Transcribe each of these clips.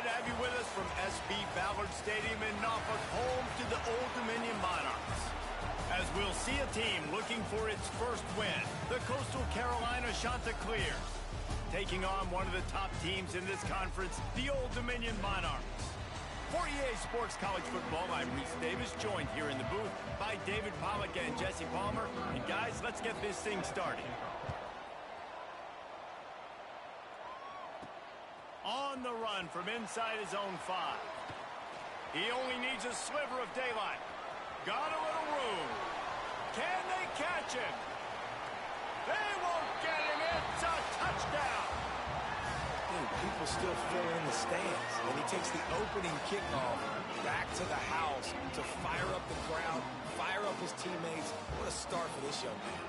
to have you with us from SB Ballard Stadium in Norfolk, home to the Old Dominion Monarchs. As we'll see a team looking for its first win, the Coastal Carolina Chanticleers, taking on one of the top teams in this conference, the Old Dominion Monarchs. For EA Sports College Football, I'm Reese Davis, joined here in the booth by David Pollack and Jesse Palmer. And guys, let's get this thing started. On the run from inside his own 5. He only needs a sliver of daylight. Got a little room. Can they catch him? They won't get him. It's a touchdown. People still fill in the stands, and he takes the opening kickoff back to the house to fire up the crowd, fire up his teammates. What a start for this young man.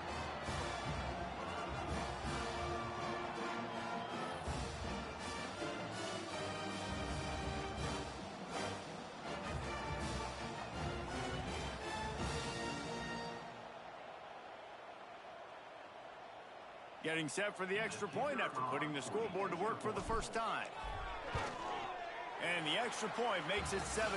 Getting set for the extra point after putting the scoreboard to work for the first time. And the extra point makes it 7-0.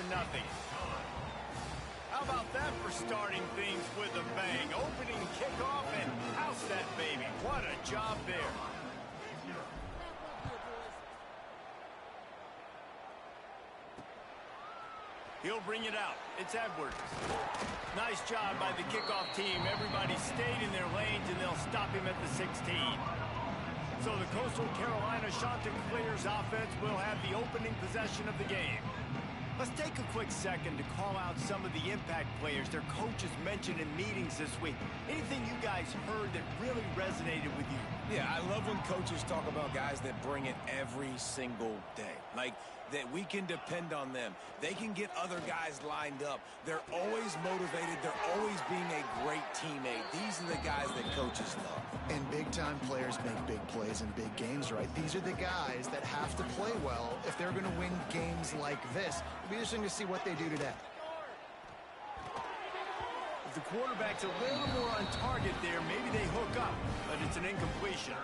How about that for starting things with a bang? Opening kickoff and house that baby. What a job there. He'll bring it out. It's Edwards. Nice job by the kickoff team. Everybody stayed in their lanes, and they'll stop him at the 16. So the Coastal Carolina Chanticleers offense will have the opening possession of the game. Let's take a quick second to call out some of the impact players their coaches mentioned in meetings this week. Anything you guys heard that really resonated with you? Yeah, I love when coaches talk about guys that bring it every single day. Like, that we can depend on them. They can get other guys lined up. They're always motivated. They're always being a great teammate. These are the guys that coaches love. And big-time players make big plays in big games, right? These are the guys that have to play well if they're going to win games like this. It'll be interesting to see what they do today. If the quarterback's a little more on target there, maybe they hook up, but it's an incompletion.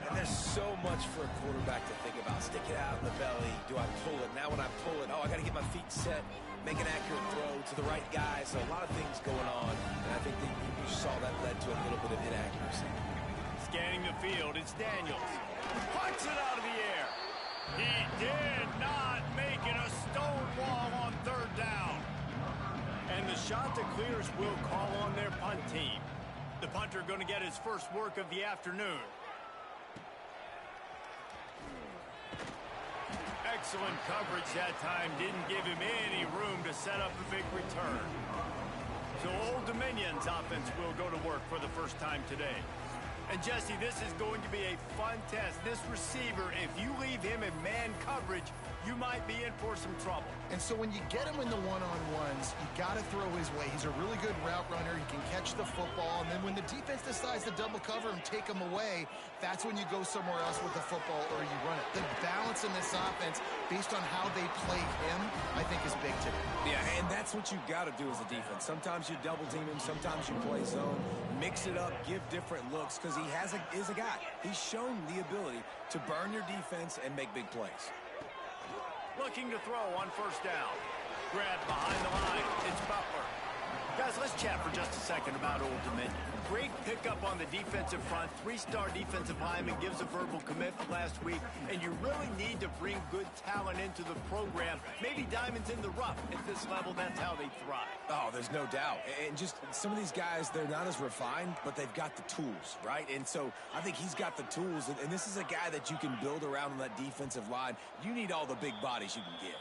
And there's so much for a quarterback to think about. Stick it out in the belly. Do I pull it? Now when I pull it, oh, I got to get my feet set, make an accurate throw to the right guy. So a lot of things going on. And I think that you saw that led to a little bit of inaccuracy. Scanning the field, it's Daniels. Puts it out of the air. He did not make it a stonewall on third down. And the Chanticleers will call on their punt team. The punter going to get his first work of the afternoon. Excellent coverage that time. Didn't give him any room to set up a big return. So Old Dominion's offense will go to work for the first time today. And Jesse, this is going to be a fun test. This receiver, if you leave him in man coverage, you might be in for some trouble. And so when you get him in the one-on-ones, you got to throw his way. He's a really good route runner. He can catch the football. And then when the defense decides to double cover and take him away, that's when you go somewhere else with the football or you run it. The balance in this offense, based on how they play him, I think is big today. Yeah, and that's what you got to do as a defense. Sometimes you double team him. Sometimes you play zone. Mix it up. Give different looks because he is a guy. He's shown the ability to burn your defense and make big plays. Looking to throw on first down. Grab behind the line. It's Butler. Guys, let's chat for just a second about Old Dominion. Great pickup on the defensive front. 3-star defensive lineman gives a verbal commitment last week, and you really need to bring good talent into the program. Maybe diamonds in the rough. At this level, that's how they thrive. Oh, there's no doubt. And just some of these guys, they're not as refined, but they've got the tools, right? And so I think he's got the tools, and this is a guy that you can build around on that defensive line. You need all the big bodies you can get.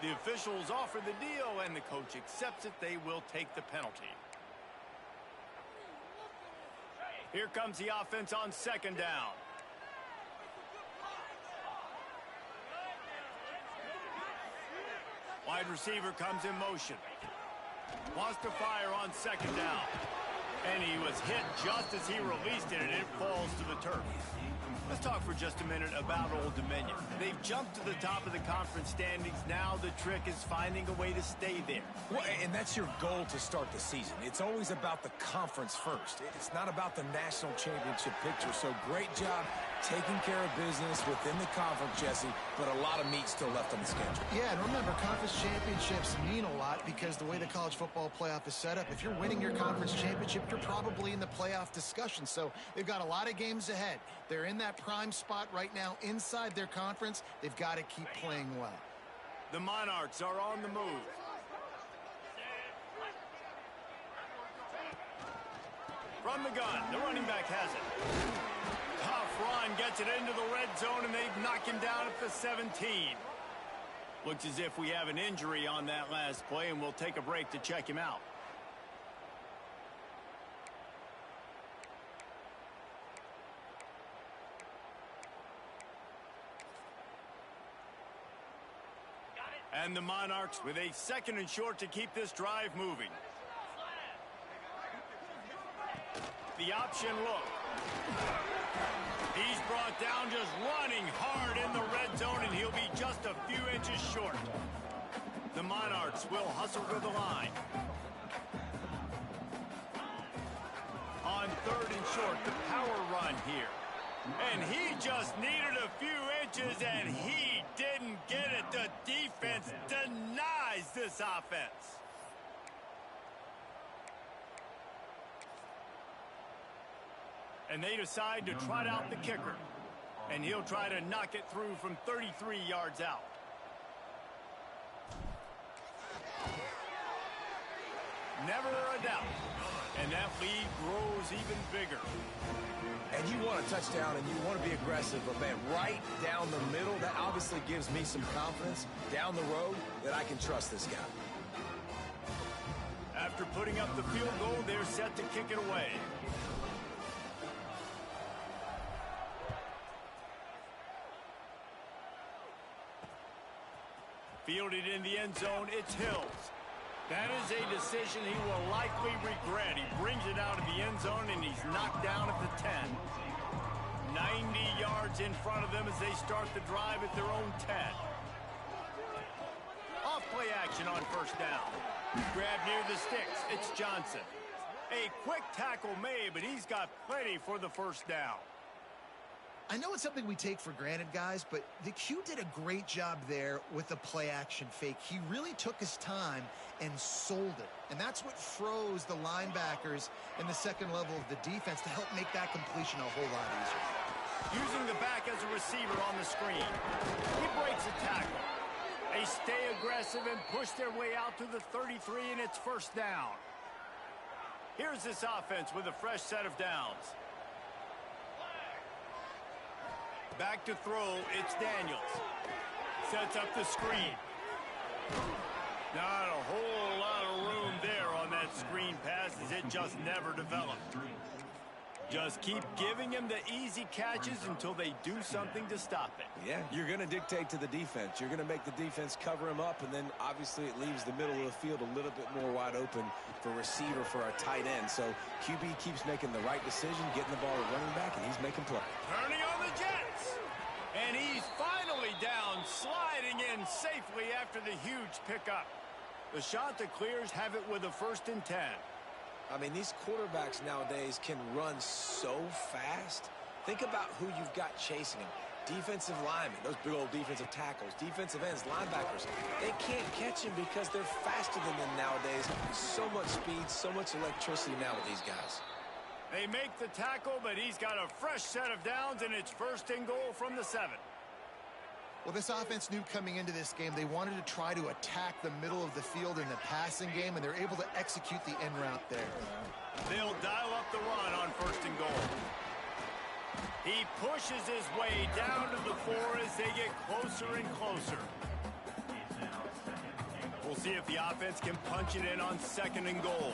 The officials offer the deal, and the coach accepts it. They will take the penalty. Here comes the offense on second down. Wide receiver comes in motion. Wants to fire on second down. And he was hit just as he released it, and it falls to the turf. Let's talk for just a minute about Old Dominion. They've jumped to the top of the conference standings. Now the trick is finding a way to stay there. Well, and that's your goal to start the season. It's always about the conference first. It's not about the national championship picture. So great job taking care of business within the conference, Jesse, but a lot of meat still left on the schedule. Yeah, and remember, conference championships mean a lot because the way the college football playoff is set up, if you're winning your conference championship, you're probably in the playoff discussion. So they've got a lot of games ahead. They're in that prime spot right now inside their conference. They've got to keep playing well. The Monarchs are on the move. From the gun, the running back has it. Tough run, gets it into the red zone, and they've knocked him down at the 17. Looks as if we have an injury on that last play, and we'll take a break to check him out. And the Monarchs with a 2nd and short to keep this drive moving. The option look. He's brought down just running hard in the red zone, and he'll be just a few inches short. The Monarchs will hustle to the line. On 3rd and short, the power run here. And he just needed a few inches, and he didn't get it. The defense denies this offense. And they decide to trot out the kicker. And he'll try to knock it through from 33 yards out. Never a doubt. And that lead grows even bigger. And you want a touchdown and you want to be aggressive, but man, right down the middle, that obviously gives me some confidence down the road that I can trust this guy. After putting up the field goal, they're set to kick it away. Fielded in the end zone, it's Hills. That is a decision he will likely regret. He brings it out of the end zone, and he's knocked down at the 10. 90 yards in front of them as they start the drive at their own 10. Off play action on 1st down. Grab near the sticks. It's Johnson. A quick tackle made, but he's got plenty for the 1st down. I know it's something we take for granted, guys, but the Q did a great job there with the play-action fake. He really took his time and sold it. And that's what froze the linebackers in the 2nd level of the defense to help make that completion a whole lot easier. Using the back as a receiver on the screen. He breaks a tackle. They stay aggressive and push their way out to the 33, and it's 1st down. Here's this offense with a fresh set of downs. Back to throw, it's Daniels. Sets up the screen. Not a whole lot of room there on that screen pass as it just never developed. Just keep giving him the easy catches until they do something to stop it. Yeah, you're going to dictate to the defense. You're going to make the defense cover him up, and then obviously it leaves the middle of the field a little bit more wide open for receiver for a tight end. So QB keeps making the right decision, getting the ball to running back, and he's making play. Turning on the Jets. And he's finally down, sliding in safely after the huge pickup. The Chanticleers have it with a 1st and 10. I mean, these quarterbacks nowadays can run so fast. Think about who you've got chasing them. Defensive linemen, those big old defensive tackles, defensive ends, linebackers. They can't catch him because they're faster than them nowadays. So much speed, so much electricity now with these guys. They make the tackle, but he's got a fresh set of downs, and it's 1st and goal from the 7. Well, this offense knew coming into this game they wanted to try to attack the middle of the field in the passing game, and they're able to execute the end route there. They'll dial up the run on 1st and goal. He pushes his way down to the 4 as they get closer and closer. We'll see if the offense can punch it in on 2nd and goal.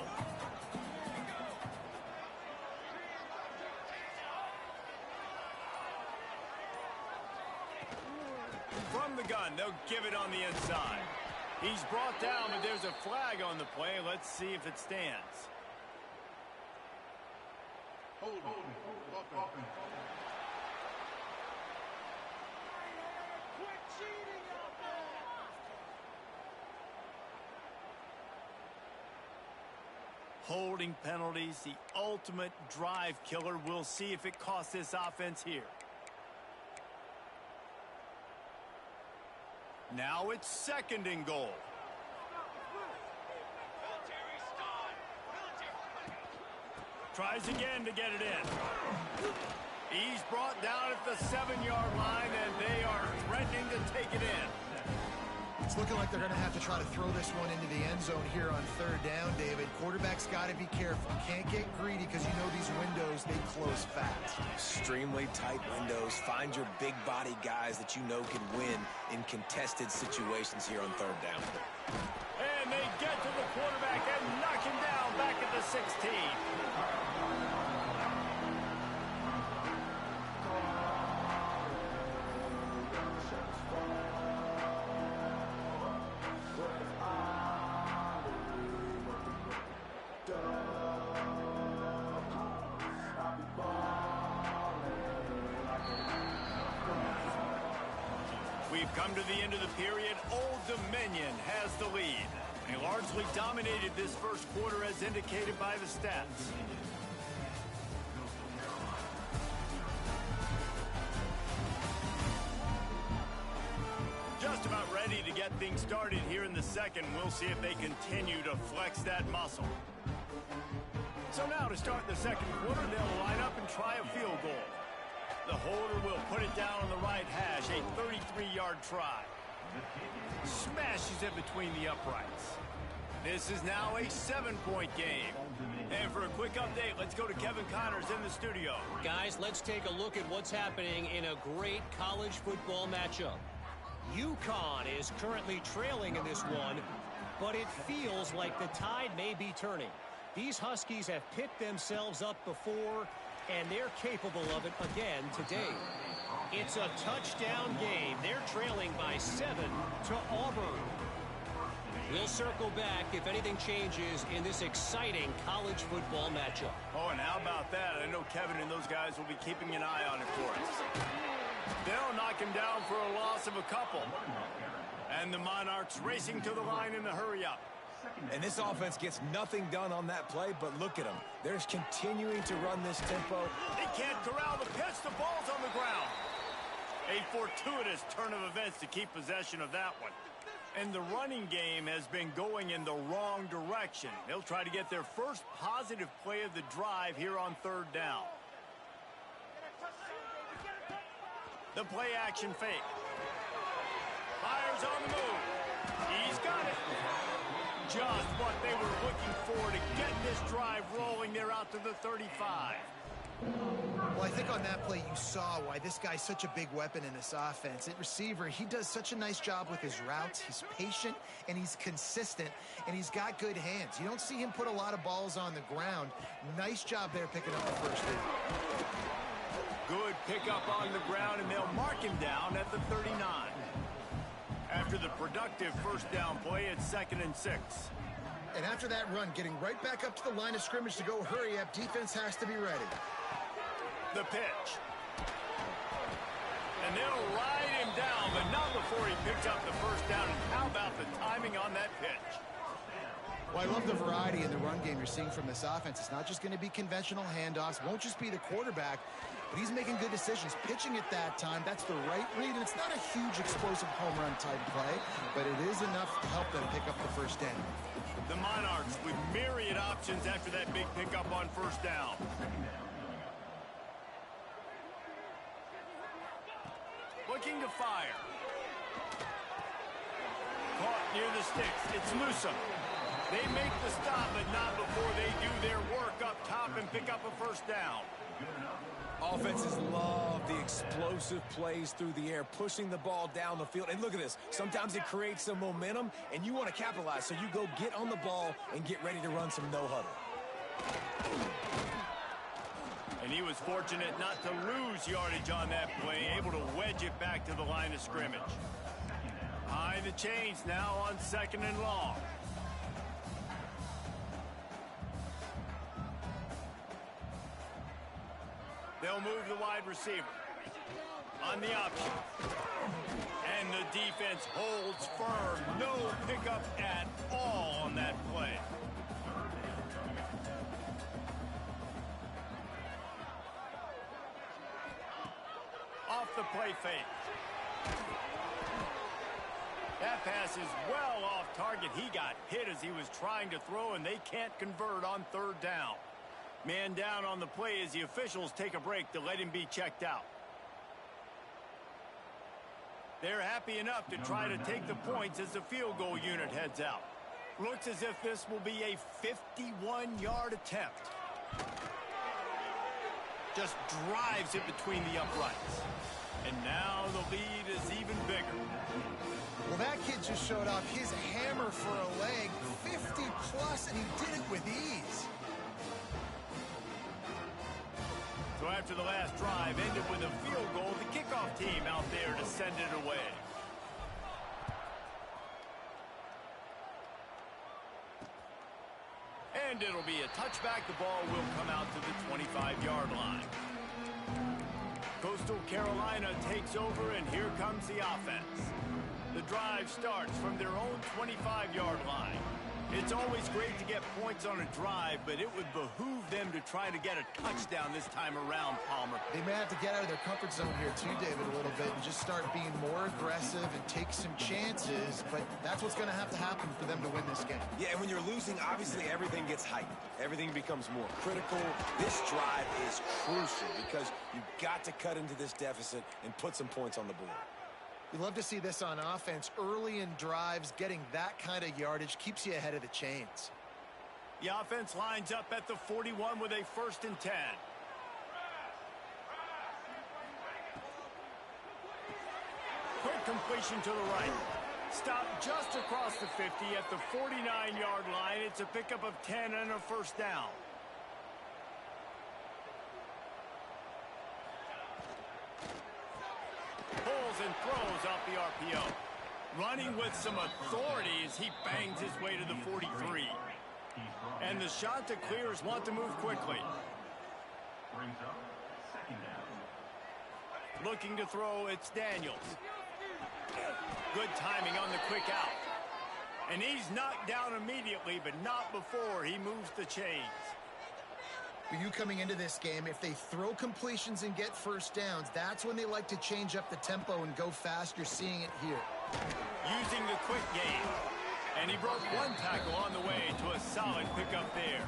From the gun, they'll give it on the inside. He's brought down, but there's a flag on the play. Let's see if it stands. Holding penalties, the ultimate drive killer. We'll see if it costs this offense here. Now it's 2nd and goal. Tries again to get it in. He's brought down at the 7-yard line, and they are threatening to take it in. It's looking like they're going to have to try to throw this one into the end zone here on 3rd down, David. Quarterback's got to be careful. Can't get greedy because you know these windows, they close fast. Extremely tight windows. Find your big body guys that you know can win in contested situations here on 3rd down. And they get to the quarterback and knock him down back at the 16. We've come to the end of the period. Old Dominion has the lead. They largely dominated this first quarter as indicated by the stats. Just about ready to get things started here in the second. We'll see if they continue to flex that muscle. So now to start the second quarter, they'll line up and try a field goal. The holder will put it down on the right hash, a 33-yard try. Smashes it between the uprights. This is now a 7-point game. And for a quick update, let's go to Kevin Connors in the studio. Guys, let's take a look at what's happening in a great college football matchup. UConn is currently trailing in this one, but it feels like the tide may be turning. These Huskies have picked themselves up before, and they're capable of it again today. It's a touchdown game. They're trailing by 7 to Auburn. We'll circle back if anything changes in this exciting college football matchup. Oh, and how about that? I know Kevin and those guys will be keeping an eye on it for us. They'll knock him down for a loss of a couple. And the Monarchs racing to the line in the hurry-up. And this offense gets nothing done on that play, but look at them. They're continuing to run this tempo. They can't corral the pitch. The ball's on the ground. A fortuitous turn of events to keep possession of that one. And the running game has been going in the wrong direction. They'll try to get their first positive play of the drive here on 3rd down. The play action fake. Fires on the move. He's got it. Just what they were looking for to get this drive rolling. They're out to the 35. Well, I think on that play you saw why this guy's such a big weapon in this offense. At receiver, he does such a nice job with his routes. He's patient, and he's consistent, and he's got good hands. You don't see him put a lot of balls on the ground. Nice job there picking up the first down. Good pickup on the ground, and they'll mark him down at the 39. After the productive first down play, it's 2nd and 6. And after that run, getting right back up to the line of scrimmage to go hurry up, defense has to be ready. The pitch. And they'll ride him down, but not before he picks up the first down. And how about the timing on that pitch? Well, I love the variety in the run game you're seeing from this offense. It's not just going to be conventional handoffs. Won't just be the quarterback, but he's making good decisions. Pitching at that time, that's the right read. And it's not a huge explosive home run type play, but it is enough to help them pick up the first down. The Monarchs with myriad options after that big pickup on first down. Looking to fire. Caught near the sticks. It's Newsome. They make the stop, but not before they do their work up top and pick up a first down. Offenses love the explosive plays through the air, pushing the ball down the field. And look at this. Sometimes it creates some momentum, and you want to capitalize. So you go get on the ball and get ready to run some no-huddle. And he was fortunate not to lose yardage on that play, able to wedge it back to the line of scrimmage. Behind the chains now on 2nd and long. they'll move the wide receiver. On the option. And the defense holds firm. No pickup at all on that play. Off the play fake. That pass is well off target. He got hit as he was trying to throw, and they can't convert on third down. Man down on the play as the officials take a break to let him be checked out. They're happy enough to try to take the points as the field goal unit heads out. Looks as if this will be a 51-yard attempt. Just drives it between the uprights. And now the lead is even bigger. Well, that kid just showed off his hammer for a leg, 50-plus, and he did it with ease. So after the last drive ended with a field goal, the kickoff team out there to send it away. And it'll be a touchback. The ball will come out to the 25-yard line. Coastal Carolina takes over, and here comes the offense. The drive starts from their own 25-yard line. It's always great to get points on a drive, but it would behoove them to try to get a touchdown this time around, Palmer. They may have to get out of their comfort zone here too, David, a little bit and just start being more aggressive and take some chances, but that's what's going to have to happen for them to win this game. Yeah, and when you're losing, obviously everything gets heightened. Everything becomes more critical. This drive is crucial because you've got to cut into this deficit and put some points on the board. We love to see this on offense. Early in drives, getting that kind of yardage keeps you ahead of the chains. The offense lines up at the 41 with a 1st and 10. Quick completion to the right. Stop just across the 50 at the 49-yard line. It's a pickup of 10 and a 1st down. Pulls and throws off the RPO. Running with some authority as he bangs his way to the 43. And the Shanta clears want to move quickly. Looking to throw, it's Daniels. Good timing on the quick out. And he's knocked down immediately, but not before he moves the chains. For you coming into this game, if they throw completions and get 1st downs, that's when they like to change up the tempo and go fast. You're seeing it here. Using the quick game. And he broke one tackle on the way to a solid pickup there.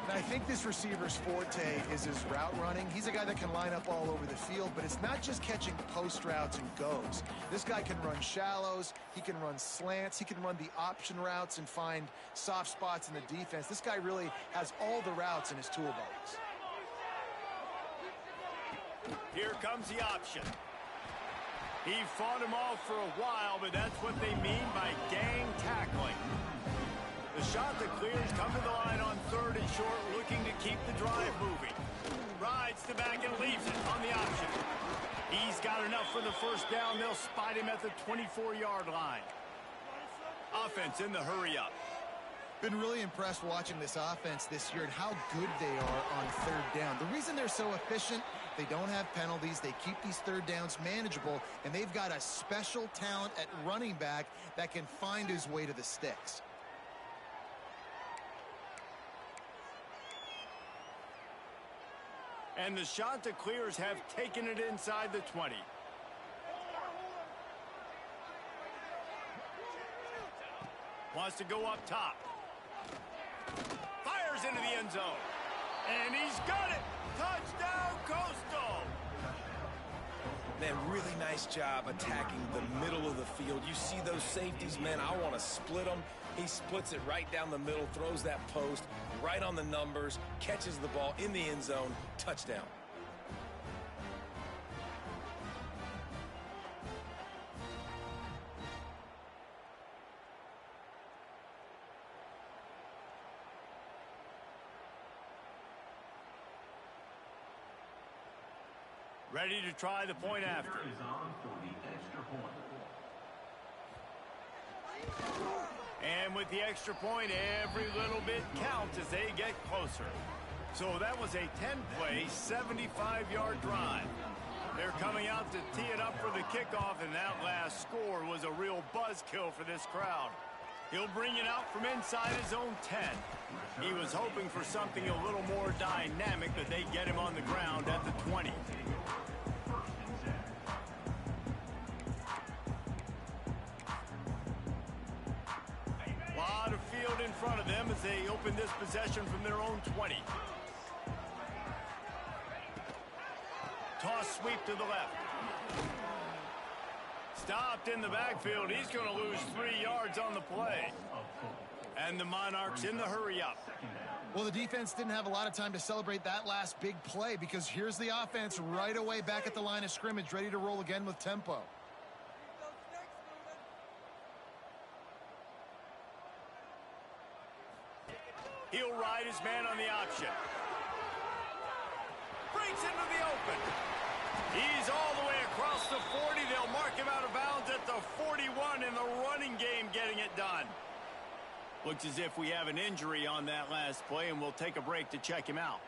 And I think this receiver's forte is his route running. He's a guy that can line up all over the field, but it's not just catching post routes and goes. This guy can run shallows, he can run slants, he can run the option routes and find soft spots in the defense. This guy really has all the routes in his toolbox. Here comes the option. He fought him off for a while, but that's what they mean by gang tackling. The shot that clears come to the line on 3rd and short, looking to keep the drive moving. Rides the back and leaves it on the option. He's got enough for the 1st down. They'll spot him at the 24-yard line. Offense in the hurry up. Been really impressed watching this offense this year and how good they are on 3rd down. The reason they're so efficient, they don't have penalties. They keep these 3rd downs manageable, and they've got a special talent at running back that can find his way to the sticks. And the Chanticleers have taken it inside the 20. Wants to go up top. Fires into the end zone. And he's got it. Touchdown, Coastal. Man, really nice job attacking the middle of the field. You see those safeties, man, I want to split them. He splits it right down the middle, throws that post, right on the numbers, catches the ball in the end zone, touchdown. Ready to try the point after. And with the extra point, every little bit counts as they get closer. So that was a 10-play, 75-yard drive. They're coming out to tee it up for the kickoff, and that last score was a real buzzkill for this crowd. He'll bring it out from inside his own 10. He was hoping for something a little more dynamic, but they get him on the ground at the 20. A lot of field in front of them as they open this possession from their own 20. Toss sweep to the left. Stopped in the backfield. He's going to lose 3 yards on the play. And the Monarchs in the hurry up. Well, the defense didn't have a lot of time to celebrate that last big play because here's the offense right away back at the line of scrimmage, ready to roll again with tempo. He'll ride his man on the option. Breaks into the open. He's all the way across the 40. They'll mark him out of bounds at the 41 in the running game, getting it done. Looks as if we have an injury on that last play, and we'll take a break to check him out.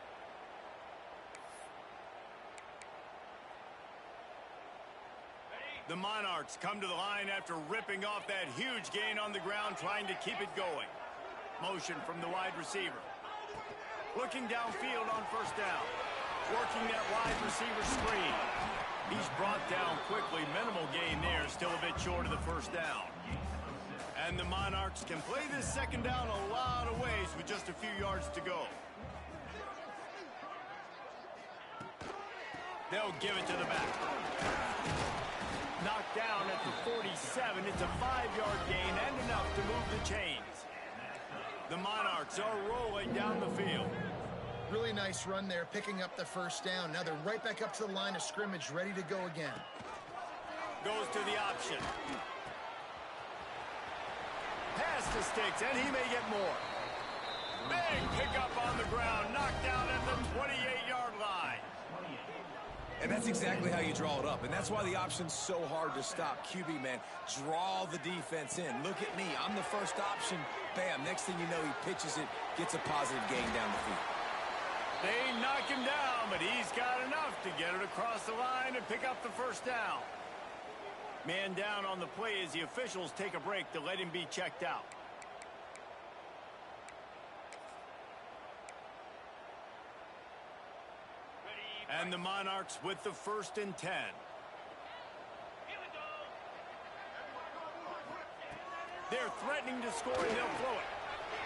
The Monarchs come to the line after ripping off that huge gain on the ground, trying to keep it going. Motion from the wide receiver. Looking downfield on first down. Working that wide receiver screen. He's brought down quickly. Minimal gain there. Still a bit short of the first down. And the Monarchs can play this second down a lot of ways with just a few yards to go. They'll give it to the back. Knocked down at the 47. It's a 5-yard gain and enough to move the chains. The Monarchs are rolling down the field. Really nice run there, picking up the first down. Now they're right back up to the line of scrimmage, ready to go again. Goes to the option. Pass to Sticks, and he may get more. Big pickup on the ground, knocked down at the 28-yard line. And that's exactly how you draw it up. And that's why the option's so hard to stop. QB, man, draw the defense in. Look at me. I'm the first option. Bam. Next thing you know, he pitches it, gets a positive gain down the field. They knock him down, but he's got enough to get it across the line and pick up the first down. Man down on the play as the officials take a break to let him be checked out. And the Monarchs with the 1st and 10. They're threatening to score, and they'll throw it.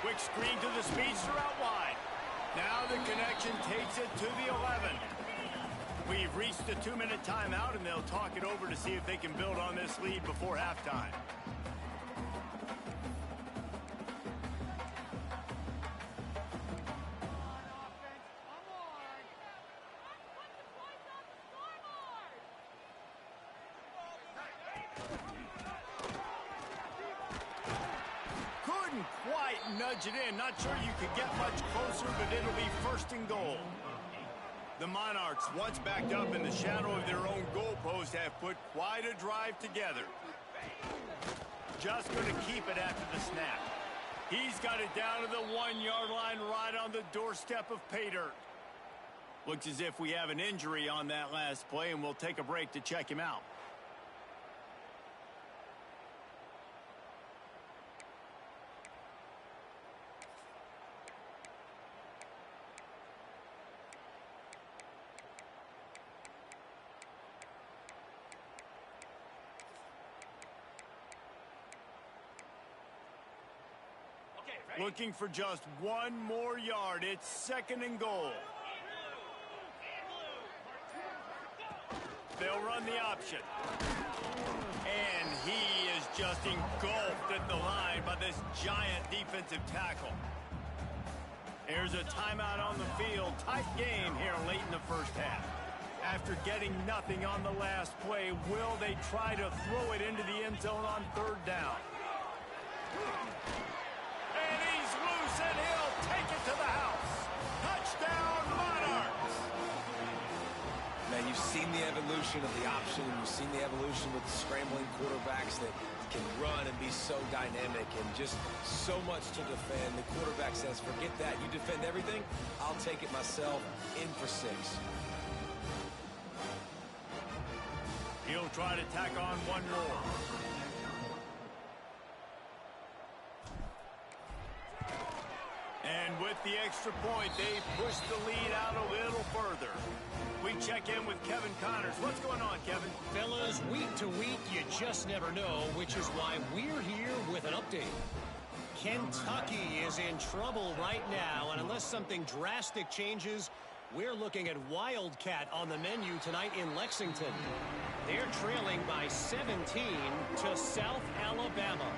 Quick screen to the speedster out wide. Now the connection takes it to the 11. We've reached a 2-minute timeout, and they'll talk it over to see if they can build on this lead before halftime. Nudge it in. Not sure you could get much closer, but it'll be 1st and goal. The Monarchs, once backed up in the shadow of their own goalpost, have put quite a drive together. Just going to keep it after the snap. He's got it down to the 1-yard line, right on the doorstep of pay dirt. Looks as if we have an injury on that last play, and we'll take a break to check him out. Looking for just 1 more yard. It's 2nd and goal. They'll run the option. And he is just engulfed at the line by this giant defensive tackle. Here's a timeout on the field. Tight game here late in the first half. After getting nothing on the last play, will they try to throw it into the end zone on 3rd down? And he's loose, and he'll take it to the house. Touchdown, Monarchs! Now, you've seen the evolution of the option, and you've seen the evolution with the scrambling quarterbacks that can run and be so dynamic and just so much to defend. The quarterback says, forget that. You defend everything, I'll take it myself. In for 6. He'll try to tack on one more. And with the extra point, they push the lead out a little further. We check in with Kevin Connors. What's going on, Kevin? Fellas, week to week, you just never know, which is why we're here with an update. Kentucky is in trouble right now, and unless something drastic changes, we're looking at Wildcat on the menu tonight in Lexington. They're trailing by 17 to South Alabama.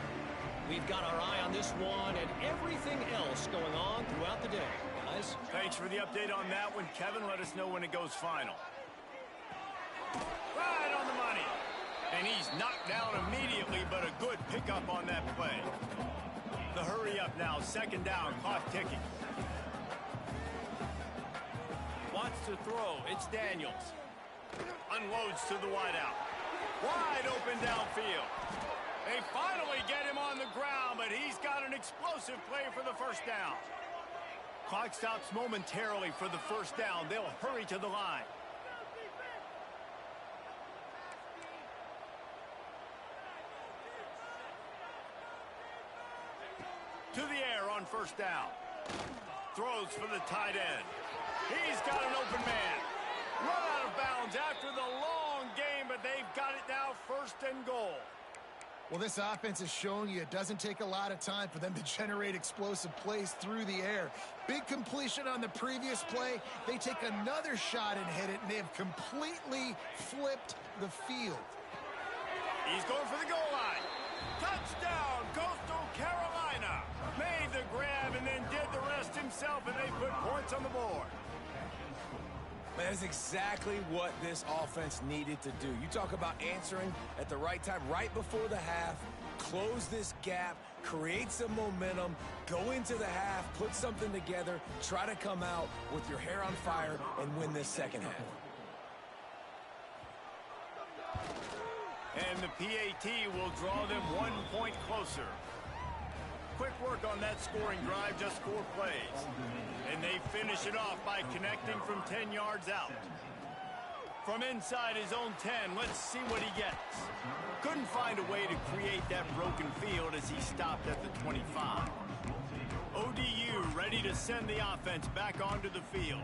We've got our eye on this one and everything else going on throughout the day. Guys, thanks for the update on that one, Kevin. Let us know when it goes final. Right on the money. And he's knocked down immediately, but a good pickup on that play. The hurry up now, 2nd down, clock ticking. Wants to throw, it's Daniels. Unloads to the wideout. Wide open downfield. They finally get him on the ground, but he's got an explosive play for the 1st down. Clock stops momentarily for the 1st down. They'll hurry to the line. To the air on 1st down. Throws for the tight end. He's got an open man. Run out of bounds after the long game, but they've got it now 1st and goal. Well, this offense is showing you it doesn't take a lot of time for them to generate explosive plays through the air. Big completion on the previous play. They take another shot and hit it, and they have completely flipped the field. He's going for the goal line. Touchdown, Coastal Carolina. Made the grab and then did the rest himself, and they put points on the board. That is exactly what this offense needed to do. You talk about answering at the right time, right before the half, close this gap, create some momentum, go into the half, put something together, try to come out with your hair on fire and win this 2nd half. And the PAT will draw them 1 point closer. Quick work on that scoring drive, just 4 plays. And they finish it off by connecting from 10 yards out. From inside his own 10, let's see what he gets. Couldn't find a way to create that broken field as he stopped at the 25. ODU ready to send the offense back onto the field.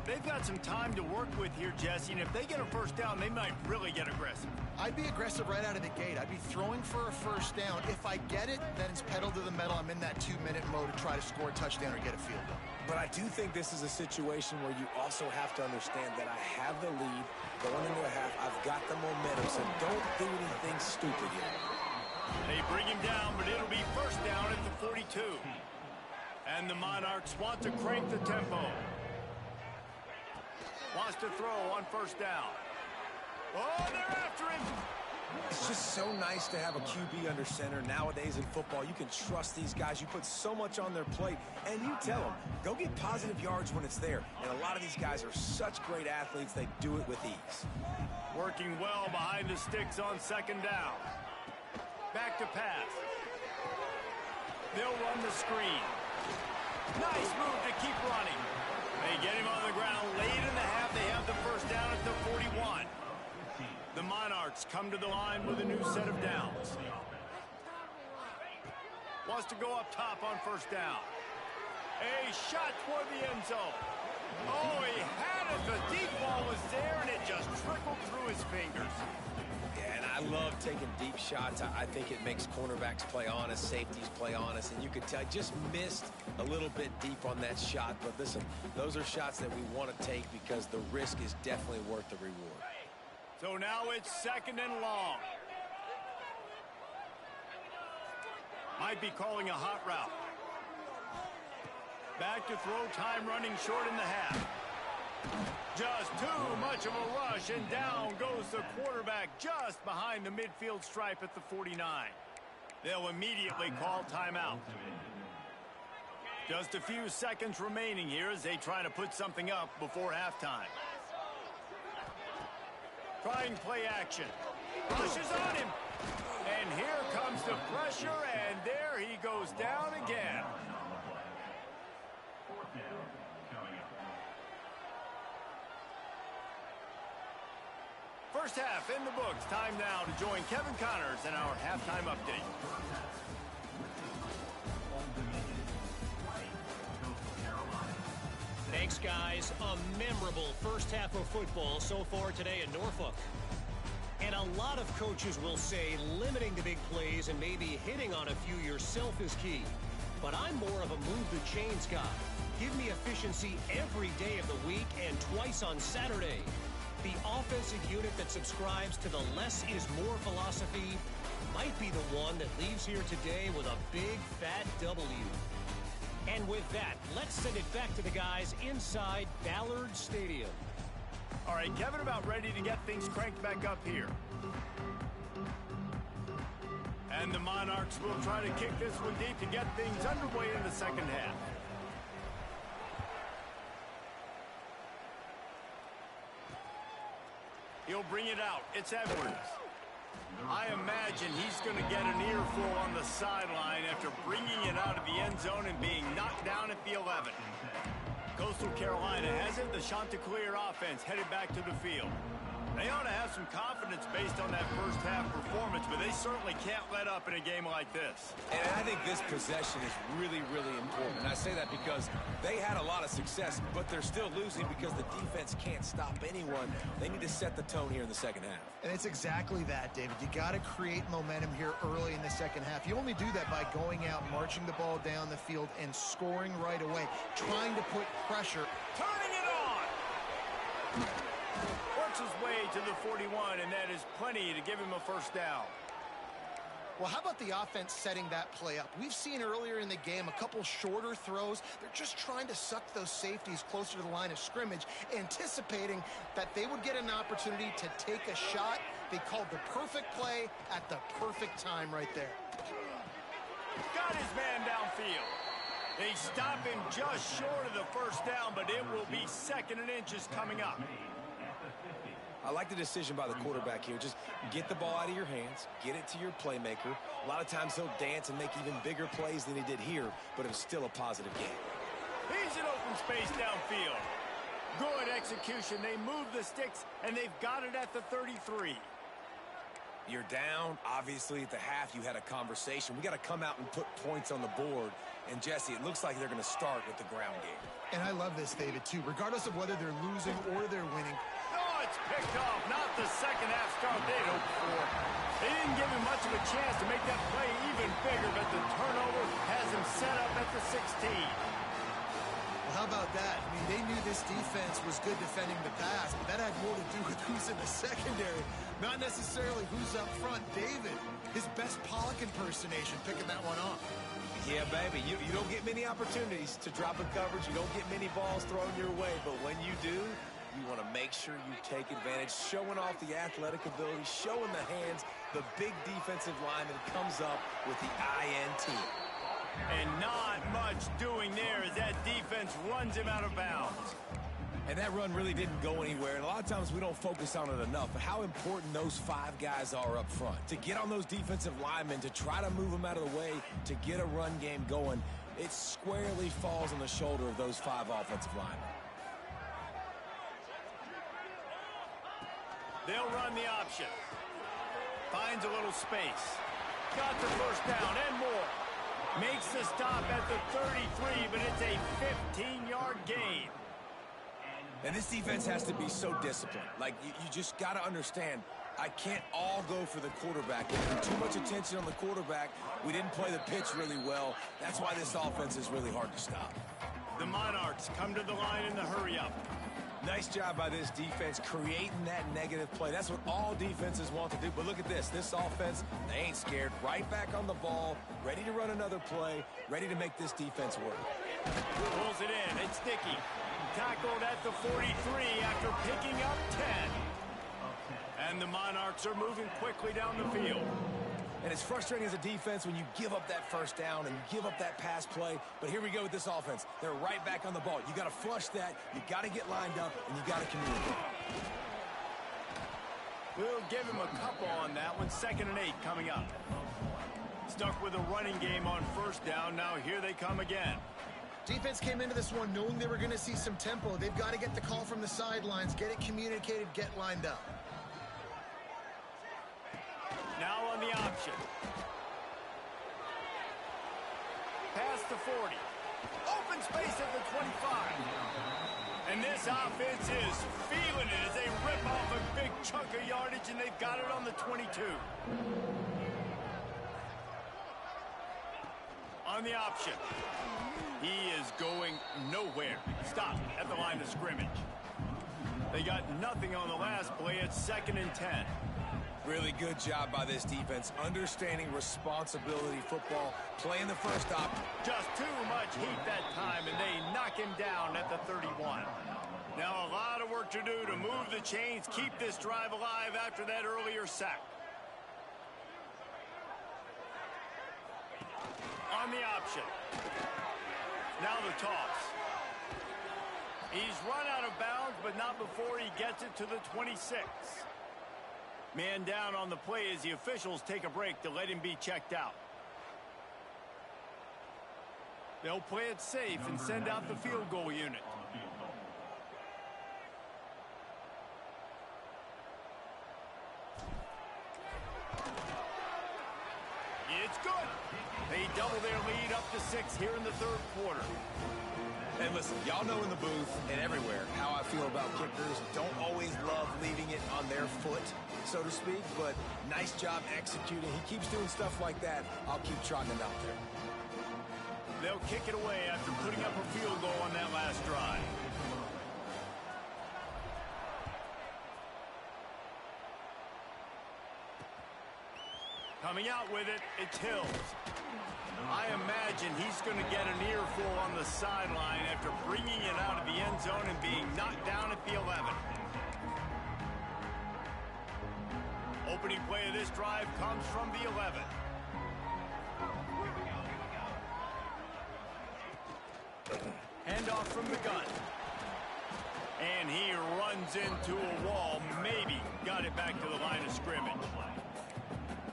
They've got some time to work with here, Jesse, and if they get a 1st down, they might really get aggressive. I'd be aggressive right out of the gate. I'd be throwing for a 1st down. If I get it, then it's pedal to the metal. I'm in that 2-minute mode to try to score a touchdown or get a field goal. But I do think this is a situation where you also have to understand that I have the lead going into a half. I've got the momentum, so don't do anything stupid here. They bring him down, but it'll be 1st down at the 42. And the Monarchs want to crank the tempo. Wants to throw on 1st down. Oh, they're after him. It's just so nice to have a QB under center. Nowadays in football, you can trust these guys. You put so much on their plate, and you tell them, go get positive yards when it's there. And a lot of these guys are such great athletes, they do it with ease. Working well behind the sticks on 2nd down. Back to pass. They'll run the screen. Nice move to keep running. They get him on the ground late in the half. They have the 1st down at the 41. The Monarchs come to the line with a new set of downs. Wants to go up top on 1st down. A shot toward the end zone. Oh, he had it. The deep ball was there, and it just trickled through his fingers. Yeah, and I love taking deep shots. I think it makes cornerbacks play honest, safeties play honest, and you could tell just missed a little bit deep on that shot. But listen, those are shots that we want to take because the risk is definitely worth the reward. So now it's 2nd and long. Might be calling a hot route. Back to throw, time running short in the half. Just too much of a rush, and down goes the quarterback just behind the midfield stripe at the 49. They'll immediately call timeout. Just a few seconds remaining here as they try to put something up before halftime. Trying play action. Rushes on him. And here comes the pressure, and there he goes down again. First half in the books. Time now to join Kevin Connors in our halftime update. Thanks, guys. A memorable first half of football so far today in Norfolk. And a lot of coaches will say limiting the big plays and maybe hitting on a few yourself is key. But I'm more of a move the chains guy. Give me efficiency every day of the week and twice on Saturday. The offensive unit that subscribes to the less is more philosophy might be the one that leaves here today with a big fat W. And with that, let's send it back to the guys inside Ballard Stadium. All right, Kevin, about ready to get things cranked back up here. And the Monarchs will try to kick this one deep to get things underway in the second half. He'll bring it out. It's Edwards. I imagine he's going to get an earful on the sideline after bringing it out of the end zone and being knocked down at the 11. Coastal Carolina has it. The Chanticleer offense headed back to the field. They ought to have some confidence based on that first half performance, but they certainly can't let up in a game like this. And I think this possession is really, really important. And I say that because they had a lot of success, but they're still losing because the defense can't stop anyone. They need to set the tone here in the second half. And it's exactly that, David. You got to create momentum here early in the second half. You only do that by going out, marching the ball down the field, and scoring right away, trying to put pressure. Turning it on! Works his way to the 41, and that is plenty to give him a first down. Well, how about the offense setting that play up? We've seen earlier in the game a couple shorter throws. They're just trying to suck those safeties closer to the line of scrimmage, anticipating that they would get an opportunity to take a shot. They called the perfect play at the perfect time right there. Got his man downfield. They stop him just short of the first down, but it will be second and inches coming up. I like the decision by the quarterback here. Just get the ball out of your hands, get it to your playmaker. A lot of times he'll dance and make even bigger plays than he did here, but it was still a positive game. He's in open space downfield. Good execution. They move the sticks, and they've got it at the 33. You're down. Obviously, at the half, you had a conversation. We got to come out and put points on the board. And, Jesse, it looks like they're going to start with the ground game. And I love this, David, too. Regardless of whether they're losing or they're winning. Oh, it's picked off. Not the second half start they'd hoped for. They didn't give him much of a chance to make that play even bigger, but the turnover has him set up at the 16. Well, how about that? I mean, they knew this defense was good defending the pass, but that had more to do with who's in the secondary, not necessarily who's up front. David, his best Pollock impersonation, picking that one off. Yeah, baby, you don't get many opportunities to drop a coverage. You don't get many balls thrown your way, but when you do, you want to make sure you take advantage, showing off the athletic ability, showing the hands. The big defensive lineman comes up with the INT. And not much doing there as that defense runs him out of bounds. And that run really didn't go anywhere. And a lot of times we don't focus on it enough, but how important those five guys are up front. To get on those defensive linemen, to try to move them out of the way, to get a run game going, it squarely falls on the shoulder of those five offensive linemen. They'll run the option. Finds a little space. Got the first down and more. Makes the stop at the 33, but it's a 15-yard gain. And this defense has to be so disciplined. Like, you just got to understand, I can't all go for the quarterback. There's too much attention on the quarterback. We didn't play the pitch really well. That's why this offense is really hard to stop. The Monarchs come to the line in the hurry-up. Nice job by this defense creating that negative play. That's what all defenses want to do. But look at this. This offense, they ain't scared. Right back on the ball, ready to run another play, ready to make this defense work. Pulls it in. It's Dickey. Tackled at the 43 after picking up 10. And the Monarchs are moving quickly down the field. And it's frustrating as a defense when you give up that first down and you give up that pass play. But here we go with this offense. They're right back on the ball. You got to flush that. You got to get lined up, and you got to communicate. We'll give him a couple on that one. 2nd and 8 coming up. Stuck with a running game on 1st down. Now here they come again. Defense came into this one knowing they were going to see some tempo. They've got to get the call from the sidelines, get it communicated, get lined up. Now on the option. Past the 40. Open space at the 25. And this offense is feeling it as they rip off a big chunk of yardage, and they've got it on the 22. On the option. He is going nowhere. Stop at the line of scrimmage. They got nothing on the last play. It's 2nd and 10. Really good job by this defense, understanding responsibility football, playing the first stop. Just too much heat that time, and they knock him down at the 31. Now a lot of work to do to move the chains, keep this drive alive after that earlier sack. On the option. Now the toss. He's run out of bounds, but not before he gets it to the 26. Man down on the play as the officials take a break to let him be checked out. They'll play it safe and send out the field goal unit. It's good. They double their lead up to 6 here in the 3rd quarter. And listen, y'all know in the booth and everywhere how I feel about kickers. Don't always love leaving it on their foot, so to speak, but nice job executing. He keeps doing stuff like that. I'll keep trotting him out there. They'll kick it away after putting up a field goal on that last drive. Coming out with it, it's Hills. I imagine he's going to get an earful on the sideline after bringing it out of the end zone and being knocked down at the 11. Opening play of this drive comes from the 11. Handoff from the gun. And he runs into a wall. Maybe got it back to the line of scrimmage.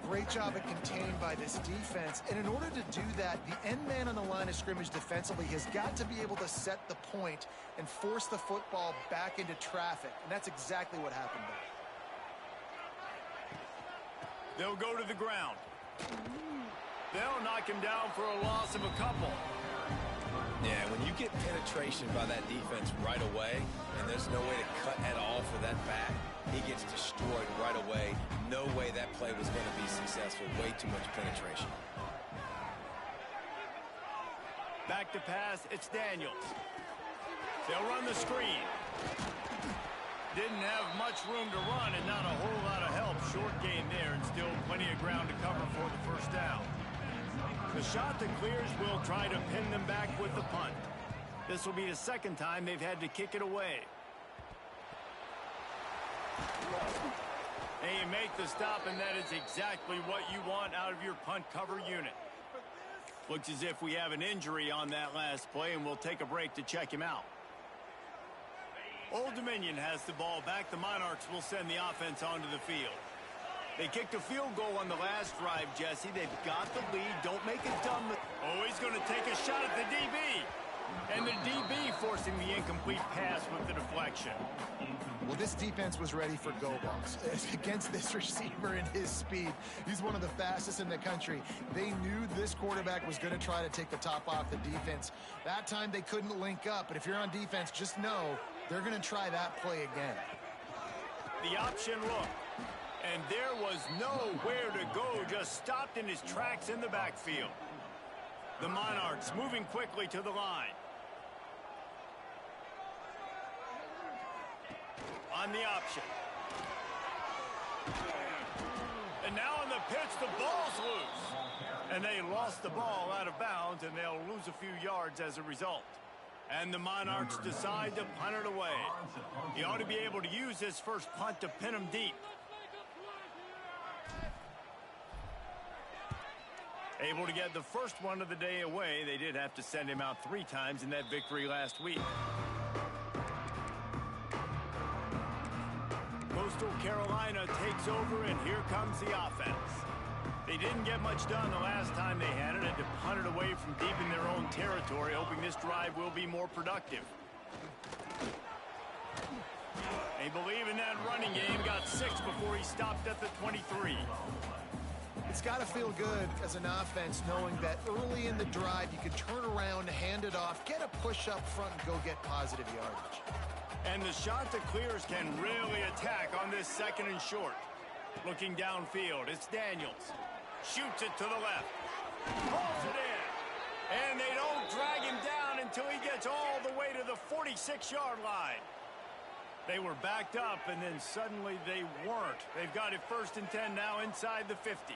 Great job at contained by this defense. And in order to do that, the end man on the line of scrimmage defensively has got to be able to set the point and force the football back into traffic. And that's exactly what happened there. They'll go to the ground. They'll knock him down for a loss of a couple. Yeah, when you get penetration by that defense right away, and there's no way to cut at all for that back, he gets destroyed right away. No way that play was going to be successful. Way too much penetration. Back to pass, it's Daniels. They'll run the screen. Didn't have much room to run and not a whole lot of help. Short gain there and still plenty of ground to cover for the 1st down. The shot that clears will try to pin them back with the punt. This will be the 2nd time they've had to kick it away. And you make the stop, and that is exactly what you want out of your punt cover unit. Looks as if we have an injury on that last play, and we'll take a break to check him out. Old Dominion has the ball back. The Monarchs will send the offense onto the field. They kicked a field goal on the last drive, Jesse. They've got the lead. Don't make it dumb. Oh, he's going to take a shot at the DB. And the DB forcing the incomplete pass with the deflection. Well, this defense was ready for go balls against this receiver and his speed. He's one of the fastest in the country. They knew this quarterback was going to try to take the top off the defense. That time they couldn't link up, but if you're on defense, just know they're going to try that play again. The option look, and there was nowhere to go, just stopped in his tracks in the backfield. The Monarchs moving quickly to the line. On the option. And now on the pitch, the ball's loose. And they lost the ball out of bounds, and they'll lose a few yards as a result. And the Monarchs decide to punt it away. He ought to be able to use this first punt to pin him deep. Able to get the first one of the day away. They did have to send him out 3 times in that victory last week. Coastal Carolina takes over, and here comes the offense. They didn't get much done the last time they had it. Had to punt it away from deep in their own territory, hoping this drive will be more productive. They believe in that running game. Got 6 before he stopped at the 23. It's got to feel good as an offense knowing that early in the drive you can turn around, hand it off, get a push up front, and go get positive yardage. And the Chanticleers can really attack on this 2nd and short. Looking downfield, it's Daniels. Shoots it to the left. Pulls it in. And they don't drag him down until he gets all the way to the 46-yard line. They were backed up, and then suddenly they weren't. They've got it 1st and 10 now inside the 50.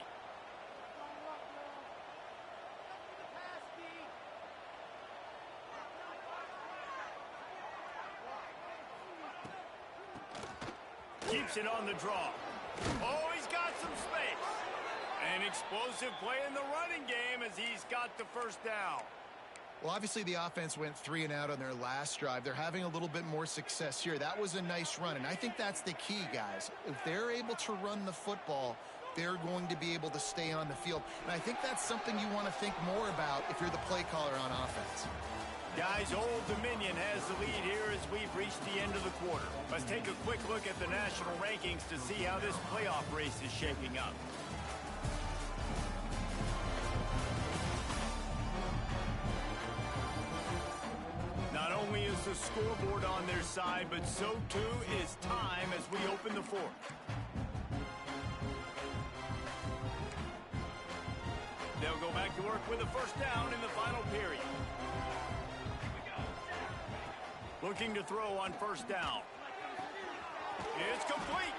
Keeps it on the draw. Oh, he's got some space. An explosive play in the running game as he's got the 1st down. Well, obviously the offense went 3 and out on their last drive. They're having a little bit more success here. That was a nice run, and I think that's the key, guys. If they're able to run the football, they're going to be able to stay on the field. And I think that's something you want to think more about if you're the play caller on offense. Guys, Old Dominion has the lead here as we've reached the end of the quarter. Let's take a quick look at the national rankings to see how this playoff race is shaping up. Not only is the scoreboard on their side, but so too is time as we open the 4th. They'll go back to work with a 1st down in the final period. Looking to throw on 1st down. It's complete.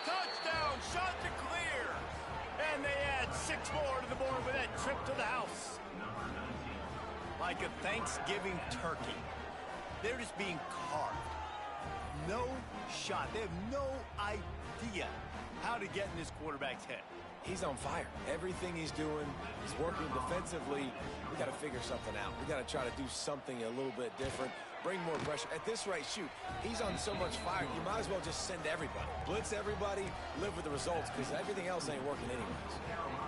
Touchdown, Chanticleer. And they add 6 more to the board with that trip to the house. Like a Thanksgiving turkey. They're just being carved. No shot. They have no idea how to get in this quarterback's head. He's on fire. Everything he's doing, he's working defensively. We got to figure something out. We got to try to do something a little bit different. Bring more pressure. At this rate, shoot, he's on so much fire, you might as well just send everybody. Blitz everybody, live with the results, because everything else ain't working anyways.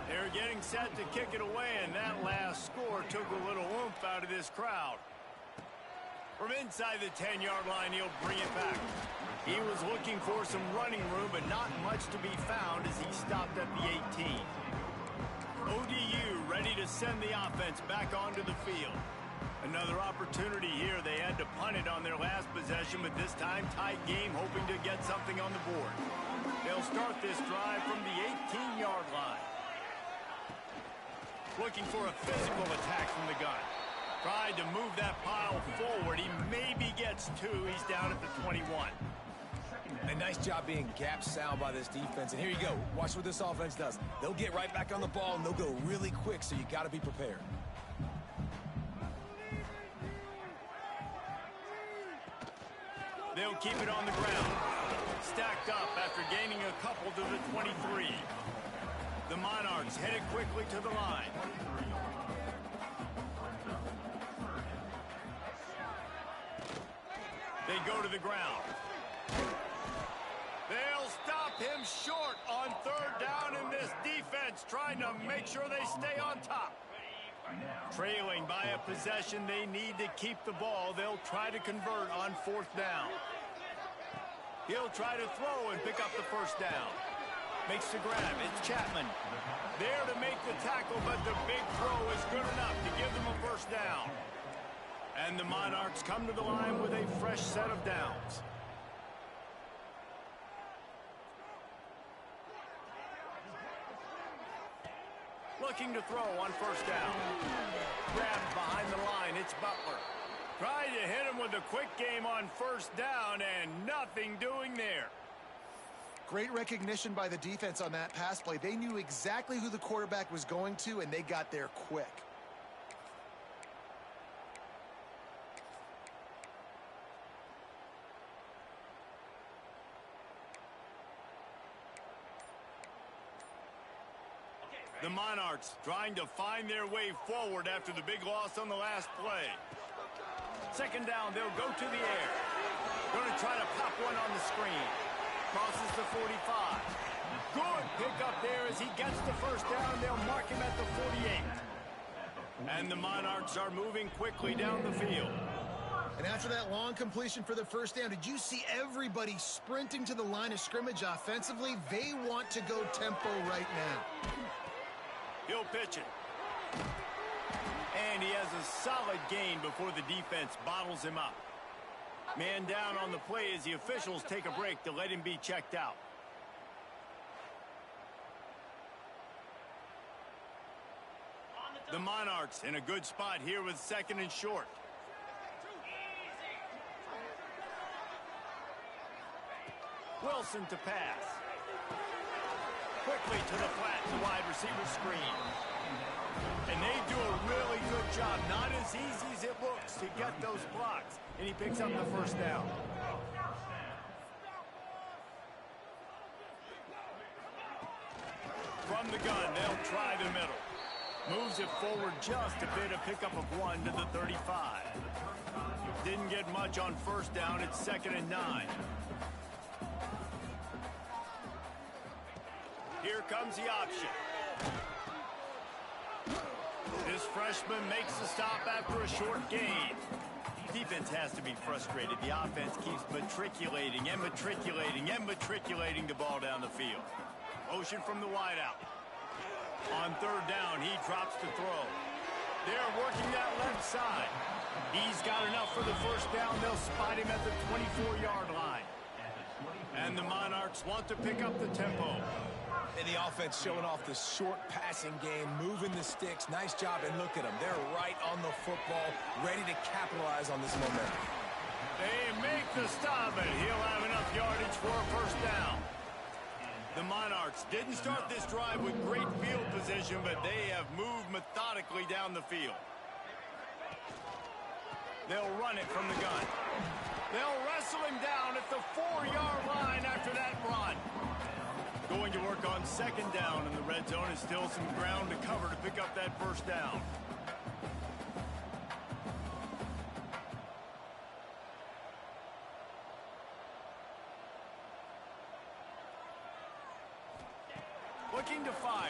They're getting set to kick it away, and that last score took a little oomph out of this crowd. From inside the 10-yard line, he'll bring it back. He was looking for some running room, but not much to be found as he stopped at the 18. ODU ready to send the offense back onto the field. Another opportunity here. They had to punt it on their last possession, but this time tight game, hoping to get something on the board. They'll start this drive from the 18-yard line. Looking for a physical attack from the gun. Tried to move that pile forward. He maybe gets 2. He's down at the 21. A nice job being gap sound by this defense. And here you go. Watch what this offense does. They'll get right back on the ball, and they'll go really quick, so you got to be prepared. They'll keep it on the ground. Stacked up after gaining a couple to the 23. The Monarchs headed quickly to the line. They go to the ground. They'll stop him short on 3rd down in this defense, trying to make sure they stay on top. Trailing by a possession, they need to keep the ball. They'll try to convert on 4th down. He'll try to throw and pick up the 1st down. Makes the grab. It's Chapman. There to make the tackle, but the big throw is good enough to give them a 1st down. And the Monarchs come to the line with a fresh set of downs. Looking to throw on 1st down. Grabbed behind the line. It's Butler. Tried to hit him with a quick game on 1st down, and nothing doing there. Great recognition by the defense on that pass play. They knew exactly who the quarterback was going to, and they got there quick. The Monarchs trying to find their way forward after the big loss on the last play. 2nd down, they'll go to the air. Going to try to pop one on the screen. crosses the 45. Good pickup there as he gets the first down. They'll mark him at the 48. And the Monarchs are moving quickly down the field. And after that long completion for the first down, did you see everybody sprinting to the line of scrimmage offensively? They want to go tempo right now. He'll pitch it. And he has a solid gain before the defense bottles him up. Man down on the play as the officials take a break to let him be checked out. The Monarchs in a good spot here with 2nd and short. Wilson to pass. Quickly to the flat, the wide receiver screen. And they do a really good job. Not as easy as it looks to get those blocks. And he picks up the first down. From the gun, they'll try the middle. Moves it forward just a bit, a pickup of 1 to the 35. Didn't get much on first down. It's 2nd and 9. Here comes the option. This freshman makes the stop after a short gain. Defense has to be frustrated. The offense keeps matriculating and matriculating and matriculating the ball down the field. Motion from the wideout. On 3rd down, he drops to throw. They're working that left side. He's got enough for the first down. They'll spot him at the 24-yard line. And the Monarchs want to pick up the tempo. And the offense showing off the short passing game, moving the sticks. Nice job, and look at them. They're right on the football, ready to capitalize on this momentum. They make the stop, and he'll have enough yardage for a first down. The Monarchs didn't start this drive with great field position, but they have moved methodically down the field. They'll run it from the gun. They'll wrestle him down at the 4-yard line after that run. Going to work on 2nd down, and the red zone is still some ground to cover to pick up that first down. Looking to fire.